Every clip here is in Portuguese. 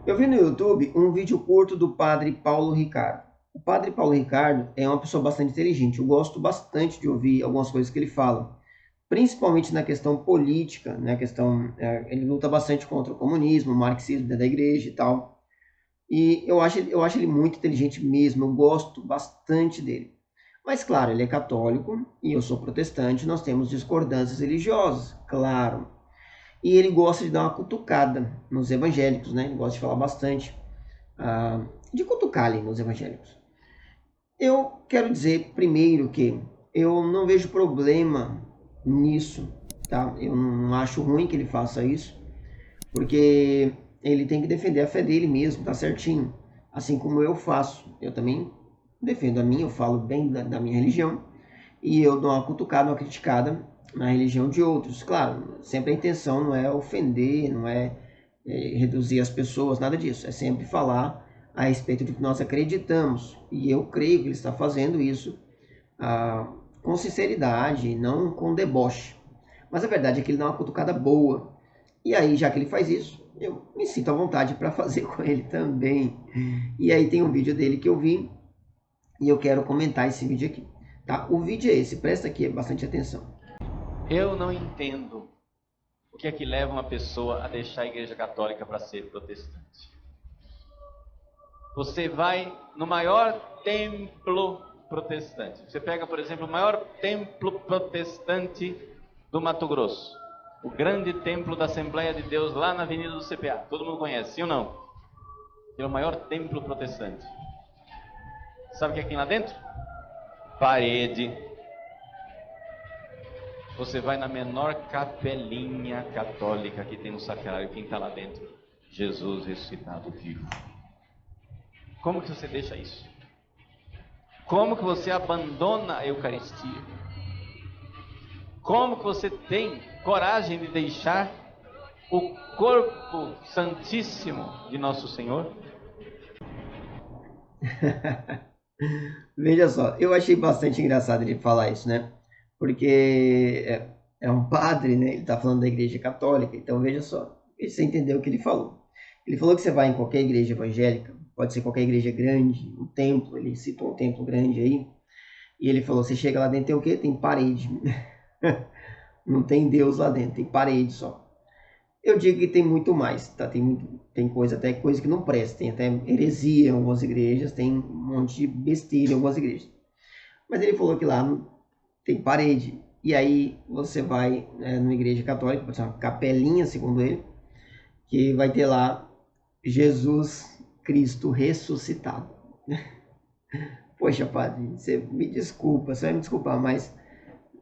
Eu vi no YouTube um vídeo curto do padre Paulo Ricardo. O padre Paulo Ricardo é uma pessoa bastante inteligente. Eu gosto bastante de ouvir algumas coisas que ele fala, principalmente na questão política, né? Ele luta bastante contra o comunismo, o marxismo dentro da igreja e tal. E eu acho ele muito inteligente mesmo. Eu gosto bastante dele. Mas claro, ele é católico e eu sou protestante. Nós temos discordâncias religiosas, claro. E ele gosta de dar uma cutucada nos evangélicos, né? Ele gosta de falar bastante de cutucar ali nos evangélicos. Eu quero dizer primeiro que eu não vejo problema nisso, tá? Eu não acho ruim que ele faça isso, porque ele tem que defender a fé dele mesmo, tá certinho. Assim como eu faço. Eu também defendo a minha, eu falo bem da minha religião e eu dou uma cutucada, uma criticada na religião de outros. Claro, sempre a intenção não é ofender, não é reduzir as pessoas, nada disso. É sempre falar a respeito do que nós acreditamos. E eu creio que ele está fazendo isso com sinceridade, não com deboche. Mas a verdade é que ele dá uma cutucada boa. E aí, já que ele faz isso, eu me sinto à vontade para fazer com ele também. E aí tem um vídeo dele que eu vi e eu quero comentar esse vídeo aqui. Tá? O vídeo é esse, presta aqui bastante atenção. Eu não entendo o que é que leva uma pessoa a deixar a igreja católica para ser protestante. Você vai no maior templo protestante. Você pega, por exemplo, o maior templo protestante do Mato Grosso. O grande templo da Assembleia de Deus lá na Avenida do CPA. Todo mundo conhece, sim ou não? É o maior templo protestante. Sabe o que tem lá dentro? Parede. Você vai na menor capelinha católica que tem no sacrário. Quem está lá dentro? Jesus ressuscitado vivo. Como que você deixa isso? Como que você abandona a Eucaristia? Como que você tem coragem de deixar o corpo santíssimo de Nosso Senhor? Veja só, eu achei bastante engraçado ele falar isso, né? Porque é um padre, né? Ele está falando da igreja católica, então veja só, você entendeu o que ele falou. Ele falou que você vai em qualquer igreja evangélica, pode ser qualquer igreja grande, um templo, ele citou um templo grande aí, e ele falou, você chega lá dentro, tem o quê? Tem parede. Não tem Deus lá dentro, tem parede só. Eu digo que tem muito mais, tá? Tem coisa, até coisa que não presta, tem até heresia em algumas igrejas, tem um monte de besteira em algumas igrejas. Mas ele falou que lá tem parede. E aí você vai numa igreja católica, pode ser uma capelinha, segundo ele, que vai ter lá Jesus Cristo ressuscitado. Poxa, padre, você me desculpa, você vai me desculpar, mas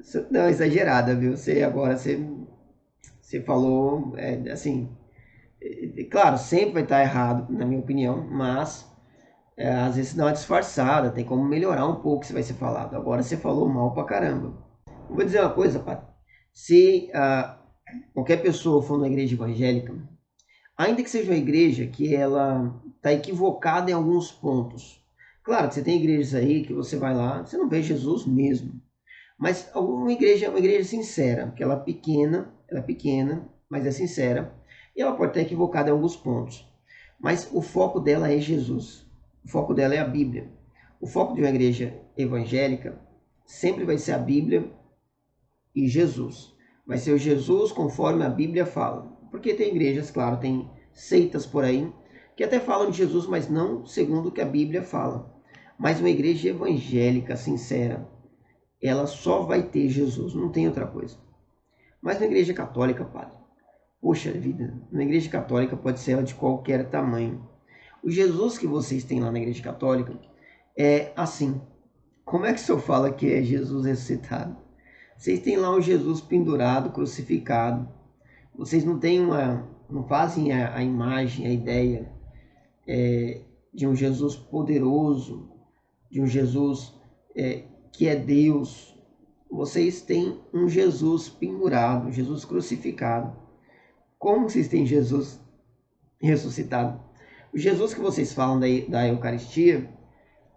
você deu uma exagerada, viu? Você falou, assim, claro, sempre vai estar errado, na minha opinião, mas às vezes dá uma disfarçada, tem como melhorar um pouco o que vai ser falado. Agora você falou mal pra caramba. Eu vou dizer uma coisa, padre. Se qualquer pessoa for numa igreja evangélica, ainda que seja uma igreja que ela está equivocada em alguns pontos. Claro que você tem igrejas aí que você vai lá, você não vê Jesus mesmo. Mas uma igreja é uma igreja sincera, porque ela é pequena, mas é sincera, e ela pode estar equivocada em alguns pontos. Mas o foco dela é Jesus. O foco dela é a Bíblia. O foco de uma igreja evangélica sempre vai ser a Bíblia e Jesus. Vai ser o Jesus conforme a Bíblia fala. Porque tem igrejas, claro, tem seitas por aí que até falam de Jesus, mas não segundo o que a Bíblia fala. Mas uma igreja evangélica sincera, ela só vai ter Jesus, não tem outra coisa. Mas na igreja católica, padre, poxa vida, na igreja católica pode ser ela de qualquer tamanho. O Jesus que vocês têm lá na igreja católica é assim. Como é que o senhor fala que é Jesus ressuscitado? Vocês têm lá um Jesus pendurado, crucificado. Vocês não fazem a imagem, a ideia de um Jesus poderoso, de um Jesus que é Deus. Vocês têm um Jesus pendurado, um Jesus crucificado. Como vocês têm Jesus ressuscitado? O Jesus que vocês falam da Eucaristia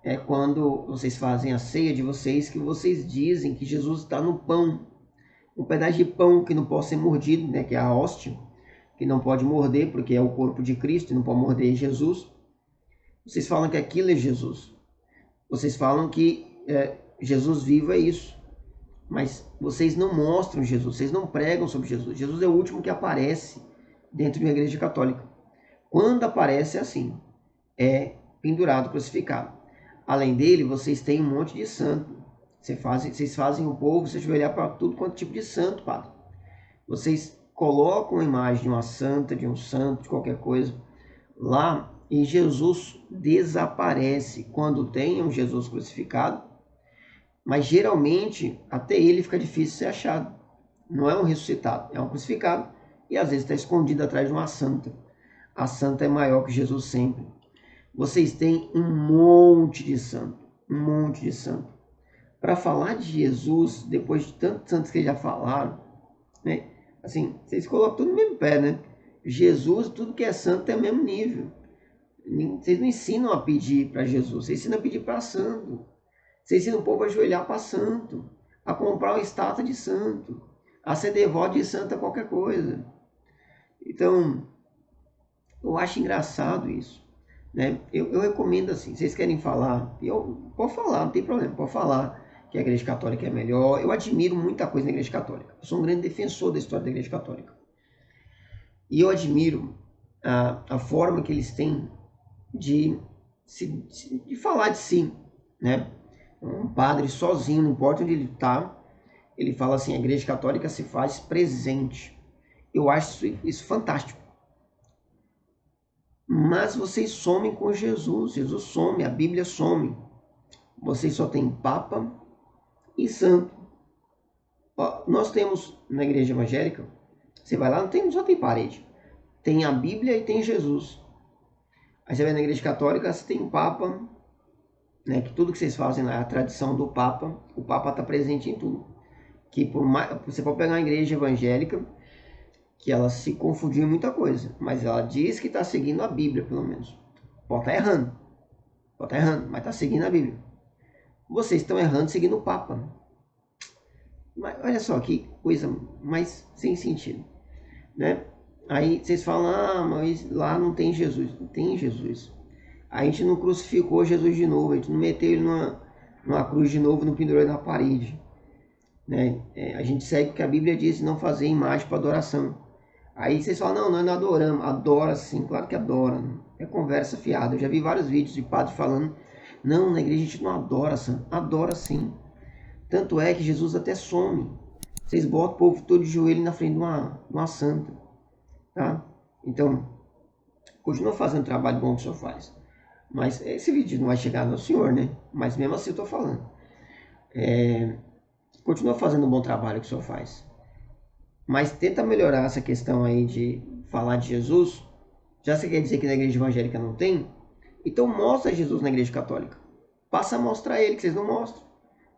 é quando vocês fazem a ceia de vocês, que vocês dizem que Jesus está no pão. Um pedaço de pão que não pode ser mordido, né, que é a hóstia. que não pode morder, porque é o corpo de Cristo e não pode morder Jesus. Vocês falam que aquilo é Jesus. Vocês falam que Jesus vivo é isso. Mas vocês não mostram Jesus, vocês não pregam sobre Jesus. Jesus é o último que aparece dentro de uma igreja católica. Quando aparece é assim, é pendurado, crucificado. Além dele, vocês têm um monte de santo. Vocês fazem o povo se ajoelhar para tudo quanto tipo de santo, padre. Vocês colocam a imagem de uma santa, de um santo, de qualquer coisa lá, e Jesus desaparece quando tem um Jesus crucificado, mas geralmente até ele fica difícil ser achado. Não é um ressuscitado, é um crucificado, e às vezes está escondido atrás de uma santa. A santa é maior que Jesus sempre. Vocês têm um monte de santo, Para falar de Jesus, depois de tantos santos que já falaram, né? Assim, vocês colocam tudo no mesmo pé, né? Jesus, tudo que é santo é o mesmo nível. Vocês não ensinam a pedir para Jesus, vocês ensinam a pedir para santo. Vocês ensinam o povo a ajoelhar para santo, a comprar uma estátua de santo, a ser devoto de santo a qualquer coisa. Então, eu acho engraçado isso, né? Eu recomendo assim, vocês querem falar, pode falar, não tem problema, pode falar que a Igreja Católica é melhor. Eu admiro muita coisa na Igreja Católica. Eu sou um grande defensor da história da Igreja Católica. E eu admiro a forma que eles têm de falar de si, né? Um padre sozinho, não importa onde ele está, ele fala assim, a Igreja Católica se faz presente. Eu acho isso fantástico. Mas vocês somem com Jesus. Jesus some, a Bíblia some. Vocês só têm Papa e Santo. Ó, nós temos na igreja evangélica, você vai lá, só tem parede. Tem a Bíblia e tem Jesus. Aí você vai na igreja católica, você tem o Papa, né, que tudo que vocês fazem lá é a tradição do Papa. O Papa está presente em tudo. Você pode pegar uma igreja evangélica que ela se confundiu em muita coisa, mas ela diz que está seguindo a Bíblia, pelo menos. Pode estar errando, mas está seguindo a Bíblia. Vocês estão errando seguindo o Papa. Mas olha só que coisa mais sem sentido, né? Aí vocês falam, mas lá não tem Jesus. Não tem Jesus. A gente não crucificou Jesus de novo, a gente não meteu ele numa cruz de novo, não pendurou ele na parede, né? A gente segue o que a Bíblia diz, não fazer imagem para adoração. Aí vocês falam, não, nós não adoramos. Adora sim, claro que adora. É conversa fiada. Eu já vi vários vídeos de padres falando, não, na igreja a gente não adora, santo. Adora sim. Tanto é que Jesus até some. Vocês botam o povo todo de joelho na frente de uma santa. Tá? Então, continua fazendo o trabalho bom que o senhor faz. Mas esse vídeo não vai chegar no senhor, né? Mas mesmo assim eu estou falando. Continua fazendo um bom trabalho que o senhor faz. Mas tenta melhorar essa questão aí de falar de Jesus. Já você quer dizer que na igreja evangélica não tem? Então mostra Jesus na igreja católica. Passa a mostrar ele, que vocês não mostram,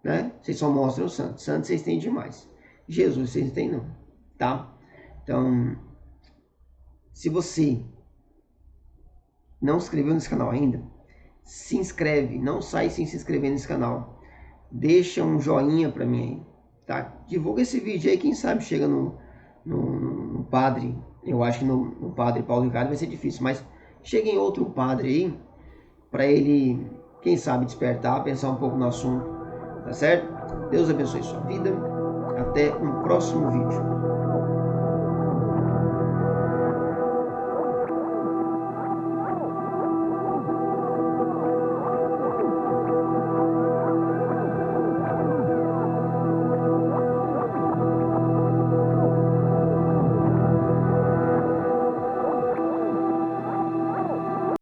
né? Vocês só mostram o santo. Santo vocês têm demais. Jesus vocês não têm não, tá? Então, se você não se inscreveu nesse canal ainda, se inscreve. Não sai sem se inscrever nesse canal. Deixa um joinha pra mim aí, tá? Divulga esse vídeo aí, quem sabe chega no padre. Eu acho que no padre Paulo Ricardo vai ser difícil, mas chega em outro padre aí, para ele, quem sabe, despertar, pensar um pouco no assunto, tá certo? Deus abençoe sua vida. Até um próximo vídeo.